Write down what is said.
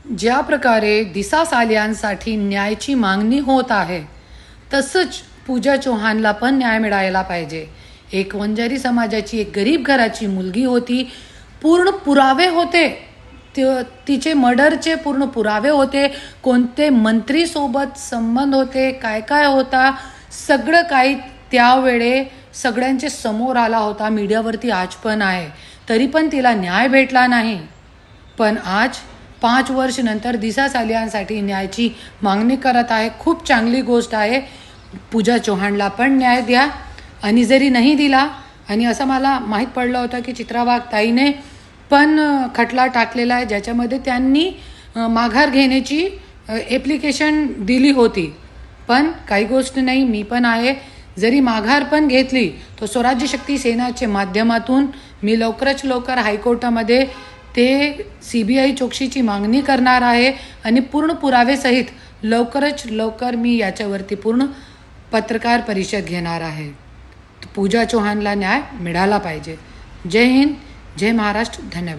ज्या प्रकारे दिसा सालियांसाठी न्यायाची मागणी होत आहे तसंच पूजा चौहानला पण न्याय मिळायला पाहिजे. एक वंजारी समाजाची एक गरीब घराची मुलगी होती. पूर्ण पुरावे होते. तिचे मर्डरचे पूर्ण पुरावे होते. कोणते मंत्रीसोबत संबंध होते, काय काय होता, सगळं काही त्यावेळे सगळ्यांचे समोर आला होता. मीडियावरती आज पण आहे. तरी पण तिला न्याय भेटला नाही. पण आज 5 वर्ष नंतर दिसा सालियांसाठी न्यायाची मागणी करत आहे. खूप चांगली गोष्ट आहे. पूजा चौहानला पण न्याय द्या. आणि जरी नाही दिला, आणि असं मला माहीत पडलं होतं की चित्रा वाघ ताईने पण खटला टाकलेला आहे, ज्याच्यामध्ये त्यांनी माघार घेण्याची ॲप्लिकेशन दिली होती. पण काही गोष्ट नाही, मी पण आहे. जरी माघार पण घेतली तर स्वराज्य शक्ती सेनाच्या माध्यमातून मी लवकरच लवकर हायकोर्टामध्ये ते CBI चौकशीची मागणी करणार आहे. आणि पूर्ण पुरावेसहित लवकरच लवकर मी याच्यावरती पूर्ण पत्रकार परिषद घेणार आहे. पूजा चौहानला न्याय मिळाला पाहिजे. जय हिंद, जय महाराष्ट्र. धन्यवाद.